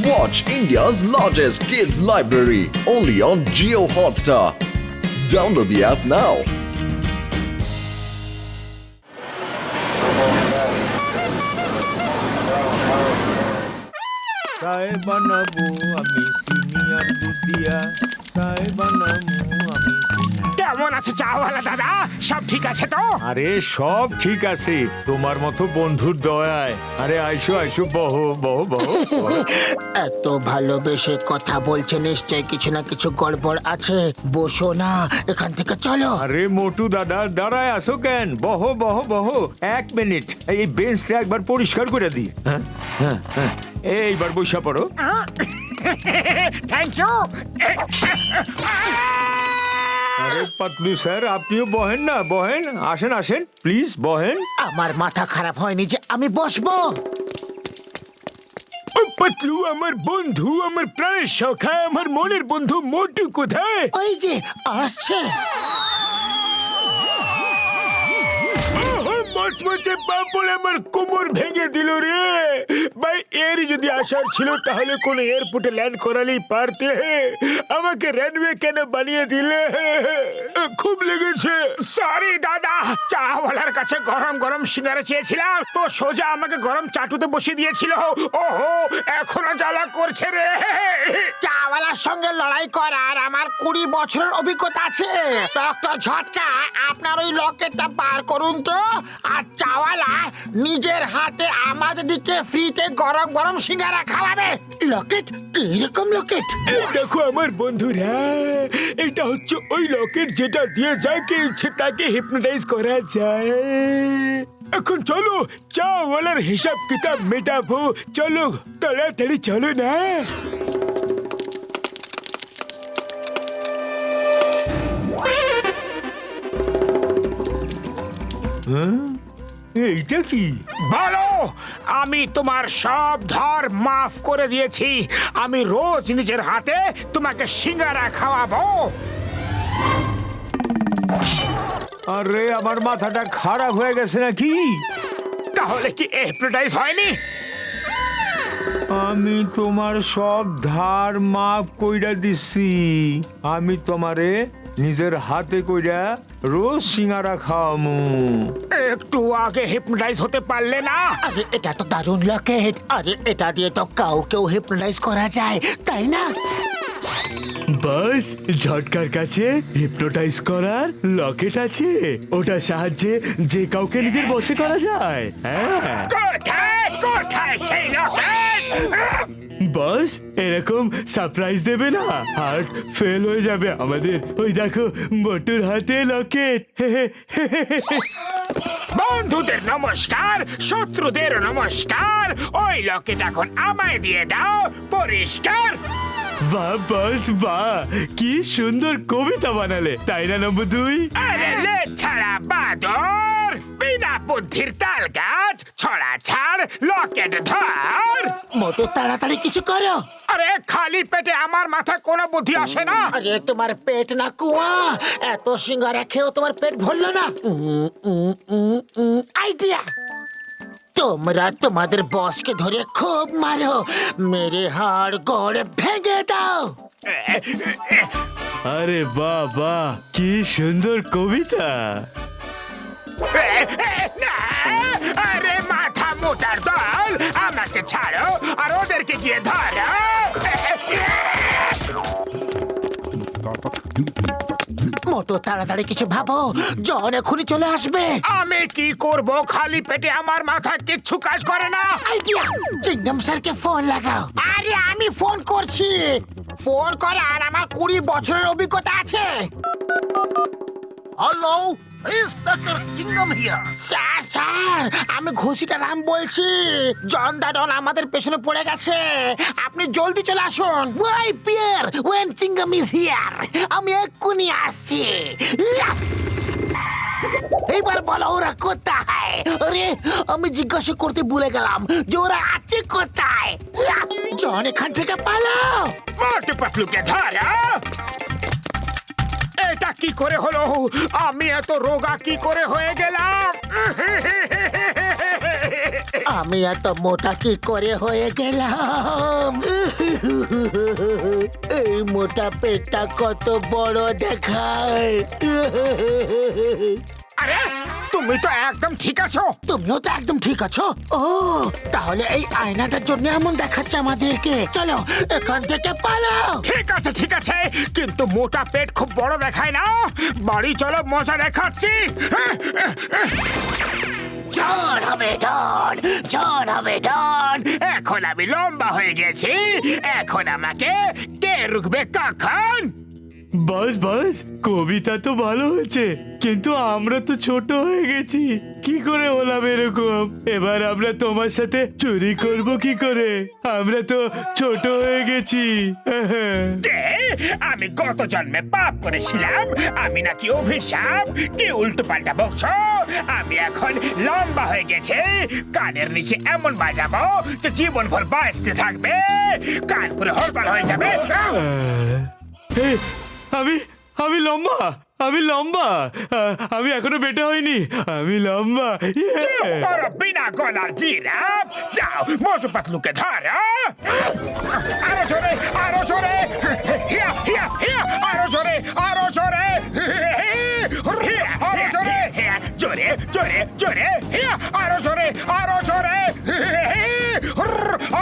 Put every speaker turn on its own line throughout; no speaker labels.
Watch India's largest kids library only on Jio Hotstar. Download the app now.
চায় বানাবো আমি senior Dudhia চায় বানাবো আমি
কেমন আছে চাওয়ালা দাদা? সব ঠিক আছে তো?
আরে সব ঠিক আছে তোমার মতো বন্ধুর দয়ায়। আরে আইসো আইসো বহো বহো বহো
এত ভালোবেসে কথা বলছে, নিশ্চয় কিছু না কিছু গড়বড় আছে। বসো না, এখান থেকে চলো।
আরে মোটু দাদা দাঁড়ায় আসো কেন? বহো বহো বহো, 1 মিনিট এই বেঞ্চটা একবার পরিষ্কার করে দি। হ্যাঁ, এইবার বসা পড়ো।
Thank you.
আরে পাতলু স্যার আপনিও বহেন না, বহেন, আসেন আসেন প্লিজ বহেন।
আমার মাথা খারাপ হয়নি যে আমি বসবো।
পাতলু আমার বন্ধু, আমার প্রাণের সখা, আমার মনের বন্ধু মোটু কোথায়?
ওই যে আসছে।
মচমচে পাপড় আমার কোমর ভেঙে দিল রে ভাই। এর যদি আসার ছিল তাহলে কোন এয়ারপোর্টে ল্যান্ড করালেই পারতে। আমাকে রানওয়ে কেন বানিয়ে দিলে? খুব লেগেছে। সরি দাদা, চাওয়ালার কাছে গরম গরম সিঙ্গারা চেয়েছিলাম তো সোজা আমাকে গরম চাটুতে বসিয়ে দিয়েছিল। ওহো, এখনো জ্বালা করছে রে।
চাওয়ালার সঙ্গে লড়াই করার আমার 20 বছরের অভিজ্ঞতা আছে। ডক্টর ঝটকা, আপনার ওই লকেটটা বার করুন তো। আর চাওয়ালা নিজের হাতে আমাদের দিকে ফ্রিতে গরম গরম সিঙ্গারা খাওয়াবে। লকেট? কিরকম লকেট?
এই দেখো আমার বন্ধুরা, এটা হচ্ছে ওই লকেট যেটা দিয়ে যাকে ইচ্ছে তাকে হিপনোটাইজ করা যায়। এখন চলো চাওয়ালার হিসাব কিতাব মেটাবো। চলো তাড়াতাড়ি চলো না।
এইটা কি?
বলো, আমি তোমার সব ধার মাফ করে দিয়েছি। আমি রোজ নিজের হাতে তোমাকে সিঙ্গারা খাওয়াবো।
আরে আমার মাথাটা খারাপ হয়ে গেছে নাকি?
তাহলে কি হিপনোটাইজ হয়নি?
আমি তোমার সব ধার মাফ কইরা দিছি। আমি তোমারে নিজের হাতে কইরা রোজ সিঙ্গারা খাওয়ামু।
একটু আগে হিপনোটাইজ হতে পারলে না?
আরে এটা তো দারুণ লকেট। আরে এটা দিয়ে তো কাউকেও হিপনোটাইজ করা যায়, তাই না?
বাস ঝটকার কাছে হিপনোটাইজ করার লকেট আছে। ওটা সাহায্যে যে কাউকে নিজের বশে করা যায়। হ্যাঁ
কোথায় কোথায় সেই লকেট?
বস, এরকম সারপ্রাইজ দেবে না, হার্ট ফেল হয়ে যাবে আমাদের। ওই দেখো মোটুর হাতে লকেট।
বন্ধুদের নমস্কার, শত্রুদের নমস্কার। ওই লকেট এখন আমায় দিয়ে দাও, পরিষ্কার।
বাহ বস বাহ, কি সুন্দর কবিতা বানালে, তাই না নম্বর 2?
আরে লে ছাড়া বাদর, বিনা বুদ্ধির তাল গাছ, ছড়া ছাড়, লকেট ধর।
মোটু তাড়াতাড়ি কিছু করো।
আরে খালি পেটে আমার মাথায় কোনো বুদ্ধি আসে না।
আরে তোমার পেট না কুয়া, এত সিঙ্গারা খেয়েও তোমার পেট ভরলো না। আইডিয়া, তোমরা তোমাদের বসকে ধরে খুব মারো, মেরে হাড় গড়ে ভেঙে দাও।
আরে বাহ বাহ, কি সুন্দর কবিতা।
আরে মাথা মোটার দল, আমাকে ছাড়ো আর ওদেরকে গিয়ে ধরো।
মোটু তাড়াতাড়ি কিছু ভাবো, জন এখনই চলে আসবে।
আমি কি করব? খালি পেটে আমার মাথা কিচ্ছু কাজ করে না।
আইডিয়া, চিংগাম স্যারকে ফোন লাগাও। আরে আমি ফোন করছি। ফোন করার আমার 20 বছরের অভিজ্ঞতা আছে।
Hello, inspector Chingum here.
Sir sir, আমি ঘুষিটা রাম বলছি। জন দাডন আমাদের পেছনে পড়ে গেছে, আপনি জলদি চলে আসুন। Why fear, when Chingum is here. আমি এক্ষুনি আসছি। এইবার বলো ওরা কোথায়? আরে আমি জিজ্ঞাসা করতে ভুলে গেলাম যে ওরা আছে কোথায়। জন এখান থেকে পালাও।
মোটু পাতলুকে ধরো। এটা কি করে হলো? আমি এত রোগা কি করে হয়ে গেলাম?
আমি এত মোটা কি করে হয়ে গেলাম? এই মোটা পেটটা কত বড় দেখায়।
আরে তুমি তো একদম ঠিক আছো।
তুমিও তো একদম ঠিক আছো। ও তাহলে এই আয়নাটার জন্য এমন দেখাচ্ছে আমাদেরকে। চলো এখান থেকে পালাও।
ঠিক আছে, কিন্তু মোটা পেট খুব বড় দেখায় না। বাড়ি চলো, মজা দেখাচ্ছি।
ঝড় হবে ডন, ঝড় হবে ডন।
এখন আমি লম্বা হয়ে গেছি, এখন আমাকে কে রুখবে কখন?
বস বস, কবিতা তো ভালো হয়েছে, কিন্তু আমরা তো ছোট হয়ে গেছি। কি করে হলাম এরকম? এবার আমরা তোমার সাথে চুরি করব কি করে? আমরা তো ছোট হয়ে গেছি।
কে? আমি গত জন্মে পাপ করেছিলাম? আমি নাকি অভিশাপ? কি উল্টো পাল্টা বকছো? আমি এখন লম্বা হয়ে গেছে, কানের নিচে এমন বাজাবো যে জীবন ভর বাঁচতে থাকবে, কান পুরো হরপাল হয়ে যাবে।
এই, আমি আমি লম্বা, আমি লম্বা, আমি এখনো বেটা হইনি, আমি লম্বা।
চুপ করো বিনা গলার জিরাফ! যাও মোটু পাতলুকে ধরো। আরো জোরে, আরো জোরে, হিয়া হিয়া হিয়া, আরো জোরে, আরো জোরে, হিয়া, আরো জোরে, হিয়া, জোরে জোরে জোরে, হিয়া, আরো জোরে, আরো জোরে,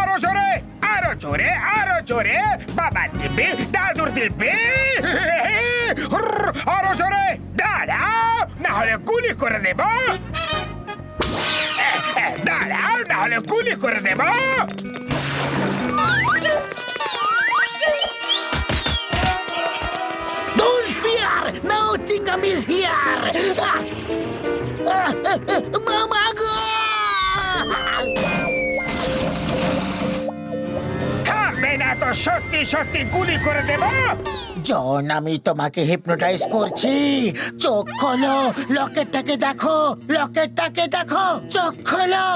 আরো জোরে, আরো জোরে, আরো জোরে, বাবার দিব্যি, দাদুর দিব্যি, আরো জোরে, দাঁড়াও না হলে গুলি করে দেব। দাঁড়াও না হলে গুলি করে দেব।
Don't fear, no Chingam is here. Mama go!
থামবে না তো সত্যি সত্যি গুলি করে দেব।
জন, আমি তোমাকে হিপনোটাইজ করছি। চোখ খোলো, লকেটটাকে দেখো, লকেটটাকে দেখো, চোখ খোলো।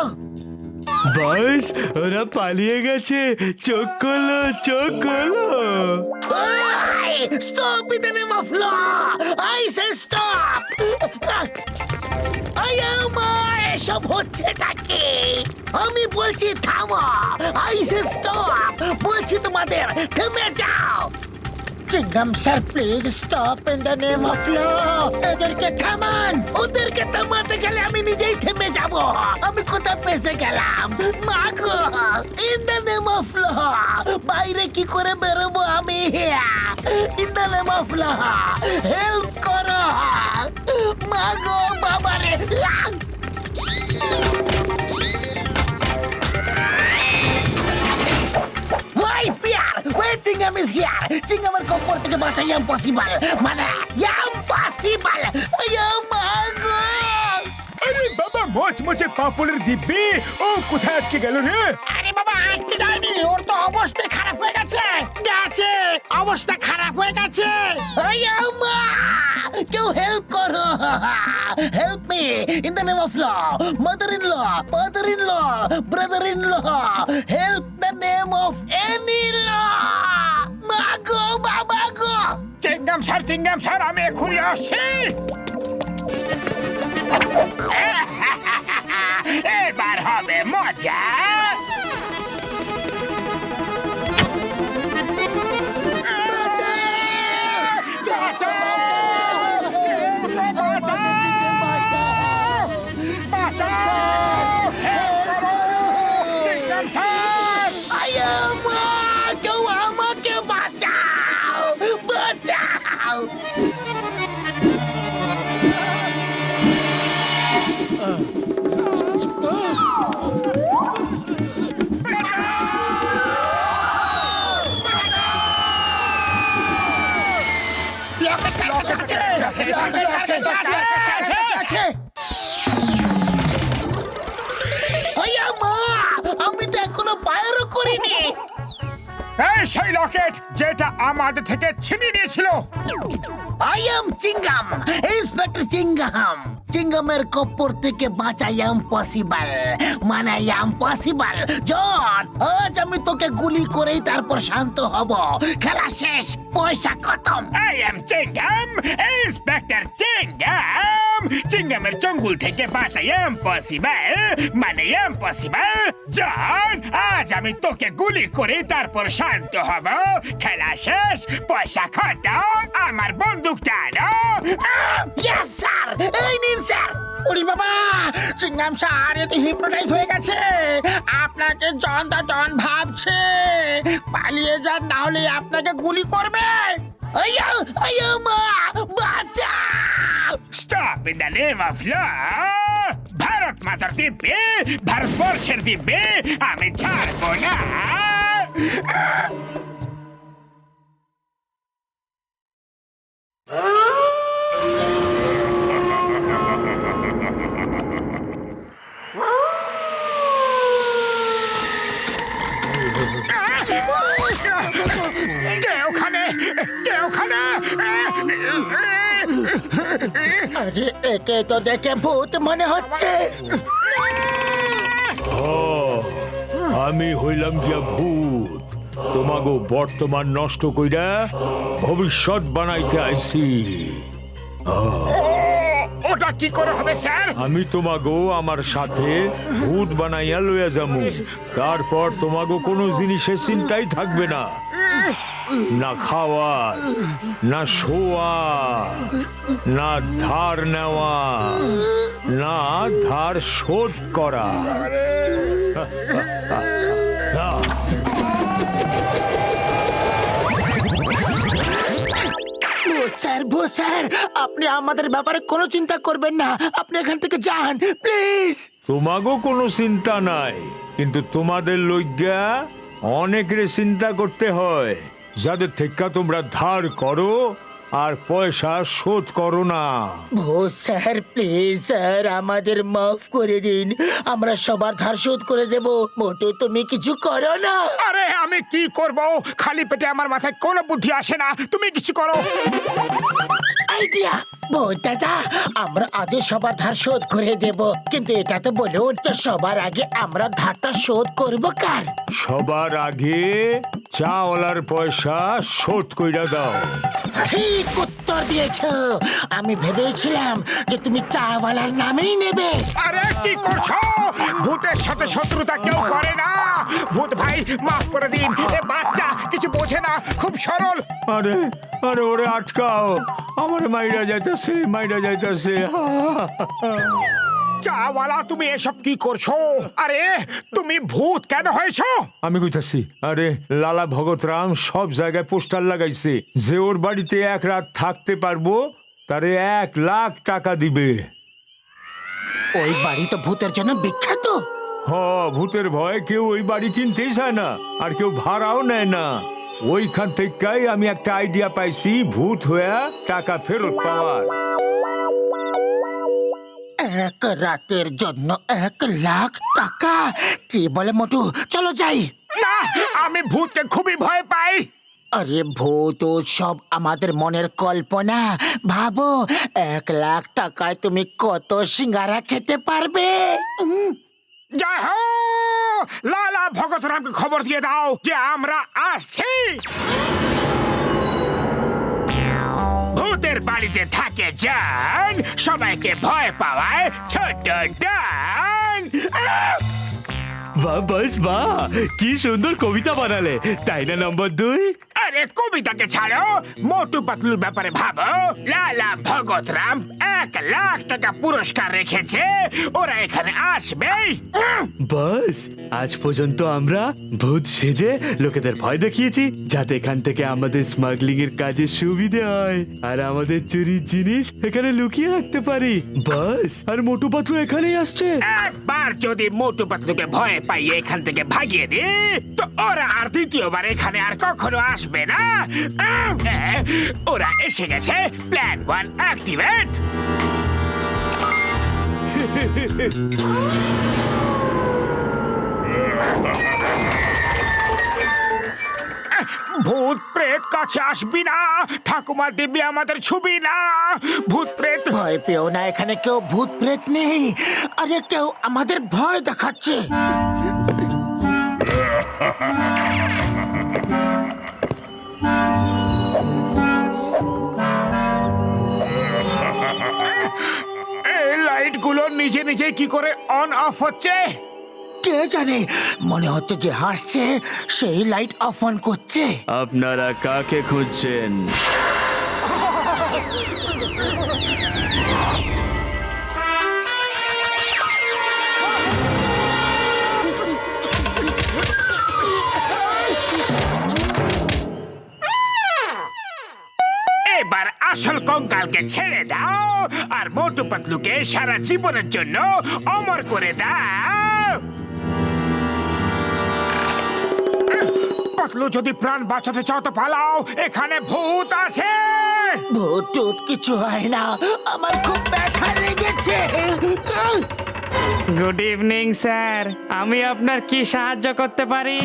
বস, ওরা পালিয়ে গেছে, চোখ খোলো, চোখ খোলো।
Stop in the name of law! I say stop! এসব হচ্ছেটা কি? আমি বলছি থামো। I say stop! বলছি তোমাদের থেমে যাও। Chingum sir, please stop in the name of law. এদেরকে থামান। ওদেরকে থামাতে গেলে আমি নিজেই থেমে যাব। আমি কোথায় ফেসে গেলাম? মাগো, in the name of law. বাইরে কি করে বেরোবো আমি? In the name of law, help করো। মাগো, বাবারে। Why, Pierre? Where Chingam is here? Chingam এর কপর থেকে বাঁচা impossible. মানে impossible. মাগো।
আরে বাবা, মোচমোচে পাপড়ের দিব্যি, ও কোথায় আটকে গেল রে?
আরে বাবা, আটকে যায়নি, ওর তো অবস্থা খারাপ হয়ে গেছে। অবস্থা খারাপ হয়ে গেছে। মা, কেউ হেল্প করো। Help me in the name of law. Mother in law, father in law, brother in law, help the name of any law. মা গো, বাবা গো।
চিংগাম স্যার, আমি এখনই আসছি। এবার হবে মজা।
কেউ আমাকে বাঁচাও, বাঁচাও। আমি তো এখনো বাইরও করিনি।
এই সেই লকেট যেটা আমাদের থেকে ছিনিয়ে নিয়েছিল।
I am Chingum, inspector Chingum. চিংগামের কপর থেকে বাঁচা ইম্পসিবল, মানে ইম্পসিবল। জন, আজ আমি তোকে গুলি করেই তারপর শান্ত হব। খেলা শেষ, পয়সা খতম।
I am Chingum, inspector Chingum. চিংগামের জঙ্গল থেকে বাঁচা ইম্পসিবল, মানে ইম্পসিবল। জন, আজ আমি তোকে গুলি করে তারপর শান্ত হব। খেলা শেষ, পয়সা খতম, আমার বন্দুকটা আনো।
ইয়েস স্যার, এই নিন স্যার। ওরে বাবা, চিংগাম স্যার এতে হিপনোটাইজ হয়ে গেছে। আপনাকে জন দা ডন ভাবছে। পালিয়ে যান, না হলে আপনাকে গুলি করবে। আইয়ো আইয়ো মা, বাঁচা।
Stop in the name of law. Bharat মাতার দিব্যে, ভারতবর্ষের দিব্যে আমি ছাড়বো না। কে ওখানে? কে ওখানে?
আরে একে তো দেখে ভূত মনে হচ্ছে।
আমি হইলাম গিয়া ভূত, তোমাগো বর্তমান নষ্ট কইরা ভবিষ্যৎ বানাইতে আইছি।
ওটা কি করে হবে স্যার?
আমি তোমাগো আমার সাথে ভূত বানাইয়া লইয়া যামু। তারপর তোমাগো কোনো জিনিসের চিন্তাই থাকবে না, না খাওয়া, না শোয়া, না ধার নেওয়া, না ধার শোধ করা।
ভূত স্যার, আপনি আমাদের ব্যাপারে কোনো চিন্তা করবেন না। আপনি এখান থেকে যান প্লিজ।
তোমাগো কোনো চিন্তা নাই, কিন্তু তোমাদের লইগা অনেকের চিন্তা করতে হয়, যাদের থেকে তোমরা ধার করো আর পয়সা শোধ করো না।
ভূত স্যার, প্লিজ স্যার, আমাদের মাফ করে দিন। আমরা সবার ধার শোধ করে দেব। মোটু, তুমি কিছু করো না।
আরে আমি কি করব? খালি পেটে আমার মাথায় কোনো বুদ্ধি আসে না। তুমি কিছু করো।
আইডিয়া। ভূত দাদা, আমরা আগে সবার ধার শোধ করে দেব, কিন্তু এটা তো বলুন যে সবার আগে আমরা ধারটা শোধ করব কার?
সবার আগে চাওয়ালার পয়সা শোধ কইরা দাও।
ঠিক উত্তর দিয়েছো। আমি ভেবেছিলাম যে তুমি চাওয়ালার নামেই নেবে।
আরে কি করছো? ভূতের সাথে শত্রুতা কেউ করে না। ভূত ভাই মাফ করে দিন, এ বাচ্চা কিছু বোঝে না, খুব সরল।
আরে আরে ওরে আটকাও, আমার মাইরা যাইতাছে, মাইরা যাইতাছে।
চাওয়ালা, তুমি এসব কি করছো? আরে তুমি ভূত কেন হয়েছো?
আমি কইতাছি, আরে লালা ভগতরাম সব জায়গায় পোস্টার লাগাইছে যে ওর বাড়িতে এক রাত থাকতে পারবো তারে 1 লাখ টাকা দিবে।
ওই বাড়ি তো ভূতের জন্য বিখ্যাত।
ভূতের ভয়ে কেউ ওই বাড়ি কিনতেই চায় না, আর কেউ ভাড়াও নেয় না। ওইখান থেকেই আমি একটা আইডিয়া পাইছি ভূত হয়ে টাকা ফেরত পাওয়ার।
1 রাতের জন্য 1 লাখ টাকা? কি বলে মোটু, চলো যাই।
না, আমি ভূতকে খুবই ভয় পাই।
আরে ভূত সব আমাদের মনের কল্পনা। ভাবো, 1 লাখ টাকায় তুমি কত সিঙ্গারা খেতে পারবে?
জয় হো! লালা ভগতরামকে খবর দিয়ে দাও যে আমরা আসছি। ভূতের বাড়িতে থাকে যান, সবাইকে ভয় পাওয়ায় ছোট ডান।
বাহ, বাস বাহ, কি সুন্দর কবিতা বানালে, তাই না নম্বর 2?
আরে কবিতাকে ছাড়ো, মোটু পাতলুর ব্যাপারে ভাবো। লালা ভগতরাম 1 লাখ টাকা পুরস্কার রেখেছে, ওরা এখানে আসবেই।
বাস, আজ পর্যন্ত আমরা ভূত সেজে লোকেদের ভয় দেখিয়েছি, যাতে এখান থেকে আমাদের স্মাগলিং এর কাজে সুবিধে হয় আর আমাদের চুরির জিনিস এখানে লুকিয়ে রাখতে পারি। বাস, আর মোটু পাতলু এখানেই আসছে।
একবার যদি মোটু পাতলুকে ভয় পাইয়ে এখান থেকে ভাগিয়ে দি, তো ওরা আর দ্বিতীয়বার এখানে আর কখনো আসবে না। ওরা এসে গেছে। Plan 1 activate. ভূত প্রেত কাছে আসবি না, ঠাকুমার দিব্যি আমাদের ছুবি না। ভূত প্রেত
ভয় পেও না, এখানে কেউ ভূত প্রেত নেই। আরে কেউ আমাদের ভয় দেখাচ্ছে।
লাইট গুলো নিজে নিজে কি করে অন অফ হচ্ছে?
কে জানে, মনে হচ্ছে যে হাসছে সেই লাইট অফ অন করছে।
আপনারা কাকে খুঁজছেন?
এবার আসল কঙ্কালকে ছেড়ে দাও আর মোটু পাতলুকে সারা জীবনের জন্য অমর করে দাও। পাতলু, যদি প্রাণ বাঁচাতে চাও তো পালাও, এখানে ভূত আছে।
ভূত টুত কিছু হয় না, আমার খুব ব্যথা লেগেছে।
গুড ইভিনিং স্যার, আমি আপনার কি সাহায্য করতে পারি?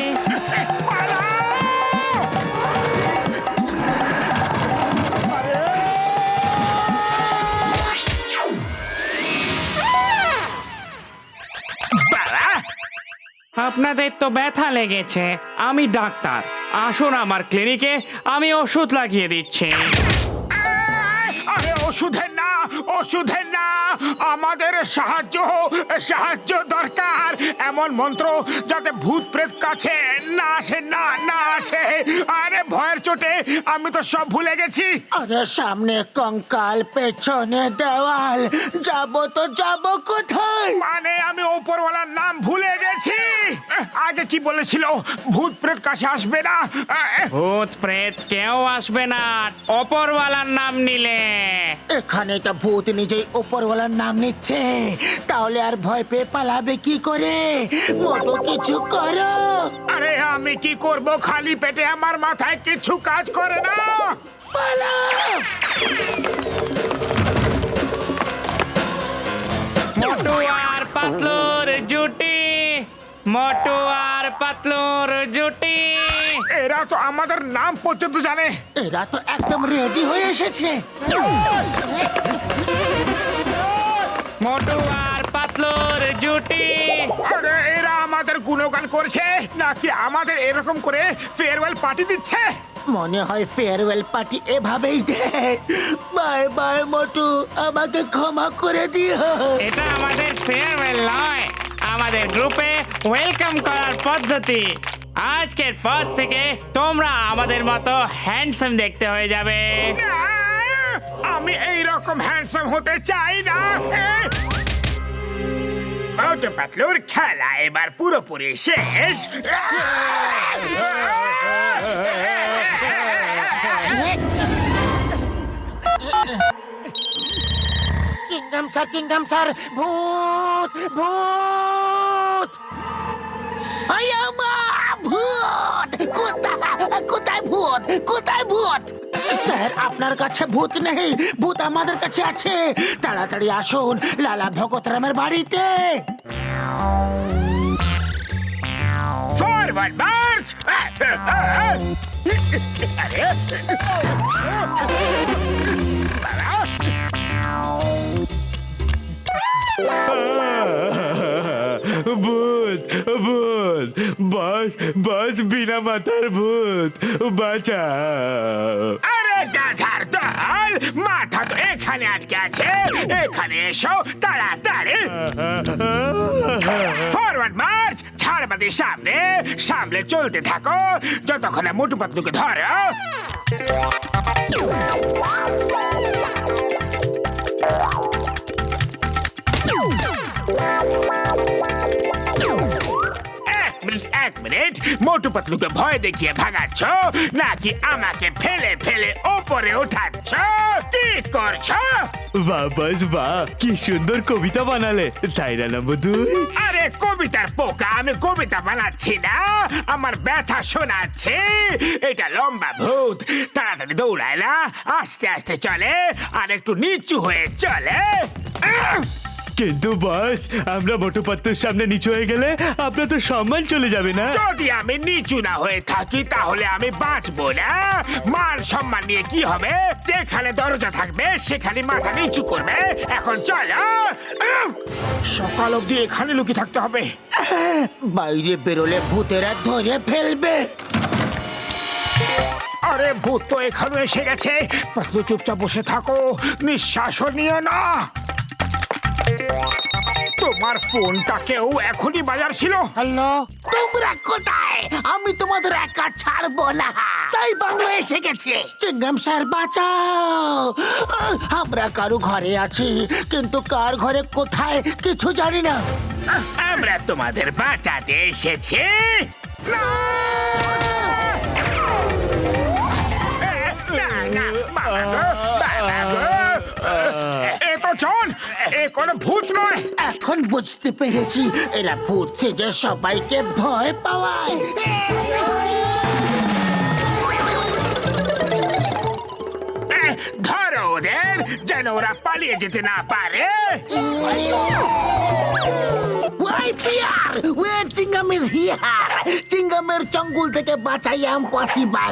আপনাদের তো ব্যথা লেগেছে, আমি ডাক্তার। আসুন আমার ক্লিনিকে, আমি ওষুধ লাগিয়ে দিচ্ছি।
আরে ওষুধের না, ওষুধের না, আমাদের সাহায্য দরকার। এমন মন্ত্র যাতে ভূত প্রেত কাছে না আসে, না আসে। আরে ভয়ের চোটে আমি তো সব ভুলে গেছি।
আরে সামনে কঙ্কাল, পেছনে দেওয়াল, যাব কোথায়?
মানে আমি ওপরওয়ালার নাম ভুলে গেছি। আগে কি বলেছিল? ভূত প্রেত কাছে আসবে না।
ভূত প্রেত কেউ আসবে না ওপরওয়ালার নাম নিলে।
এখানে তো ভূত নিজেই উপরওয়ালার নাম নিচ্ছে, তাহলে আর ভয় পেয়ে পালাবে কি করে? মোটো কিছু করো।
আরে আমি কি করব? খালি পেটে আমার মাথায় কিছু কাজ করে না।
পালাও!
মোটু আর পাতলুর জুটি, মোটু আর পাতলুর জুটি।
এরা তো আমাদের নাম পর্যন্ত জানে।
এরা তো একদম রেডি হয়ে এসেছে।
মোটু আর পাতলুর জুটি।
আরে এরা আমাদের গুণগান করছে নাকি আমাদের এরকম করে ফেয়ারওয়েল পার্টি দিচ্ছে?
মনে হয় ফেয়ারওয়েল পার্টি এভাবেই দেয়। বাই বাই মোটু, আমাকে ক্ষমা করে দিও।
এটা আমাদের ফেয়ারওয়েল নয়, আমাদের গ্রুপে ওয়েলকাম করার পদ্ধতি। আজকের পর থেকে তোমরা আমাদের মতো হ্যান্ডসাম দেখতে হয়ে যাবে।
না, আমি এই রকম হ্যান্ডসাম হতে চাই না। মোটু পাতলুর খেলা এবার পুরোপুরি শেষ।
চিংগাম স্যার, ভূত ভূত! ভূত! কোথায় ভূত? কোথায় ভূত? স্যার, আপনার কাছে ভূত নেই, ভূত আমাদের কাছে আছে। তাড়াতাড়ি আসুন লালা ভগতরামের বাড়িতে।
Forward March!
ভূত ভূত, বস বিনা মাথার ভূত, বাঁচাও।
আরে গাধার দল, মাথা তো এখানে আটকে আছে। এখানে এসো তাড়াতাড়ি। Forward March! ছাড়বাদি সামনে চলতে থাকো যতক্ষণ না মোটু পাতলুকে ধরো। এক মিনিট, মোটু পাতলুকে ভয় দেখিয়ে ভাগাচ্ছ নাকি আমাকে ফেলে ফেলে ওপরে ওঠাচ্ছ? কি করছো?
বাস বাহ, কি সুন্দর কবিতা বানালে, তাই না বধুই?
আরে কবিতার পোকা, আমি কবিতা বানাচ্ছি না, আমার ব্যথা শোনাচ্ছি। এটা লম্বা ভূত, তাড়াতাড়ি দৌড়ায় না, আস্তে আস্তে চলে আর একটু নিচু হয়ে চলে।
কিন্তু বস, আমরা মোটু পাত্তুর সামনে নিচু হয়ে গেলে আপনার তো সম্মান চলে যাবে না?
যদি আমি নিচু না হয়ে থাকি তাহলে আমি বাঁচবো না। মান সম্মান নিয়ে কি হবে? যেখানে দরজা থাকবে সেখানে মাথা নিচু করবে। এখন চলো, সকাল অব্দি এখানে লুকিয়ে থাকতে হবে।
বাইরে বেরোলে ভূতেরা ধরে ফেলবে।
আরে ভূত তো এখানে এসে গেছে। পাতলু চুপচাপ বসে থাকো, নিঃশ্বাসও নিও না। তোমার ফোনটাকেও এখনই বাজার ছিল।
হ্যালো, তোমরা কোথায়? আমি তোমাদের একা ছাড়বো না, তাই বাংলা এসে গেছে। চিঙ্গাম স্যার বাঁচাও! আমরা কারো ঘরে আছি, কিন্তু কার ঘরে কোথায় কিছু জানি না।
আমরা তোমাদের বাঁচাতে এসেছি। এ তো জন, এ কোনো ভূত নয়।
এখন বুঝতে পেরেছি, এরা ভূত সেজে সবাইকে ভয় পাওয়ায়।
ধরো ওদের, যেন ওরা পালিয়ে যেতে না পারে।
Why, Pierre? Where Chingam is here? চিঙ্গামের চঙ্গুল থেকে বাঁচা ইম্পসিবল,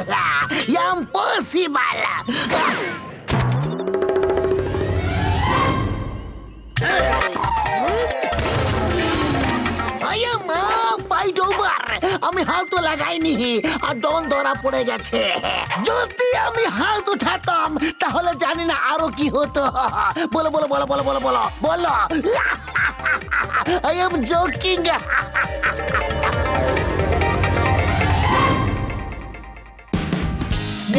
ইম্পসিবল। আমি হাত তো লাগাইনি, আর ডন ধরা পড়ে গেছে। যদি আমি হাত উঠাতাম তাহলে জানি না আরো কি হতো। বলো বলো বলো বলো বলো বলো বলো। I am joking.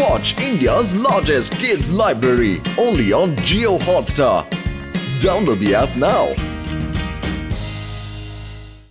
Watch India's largest kids library only on Geo Hotstar. Download the app now.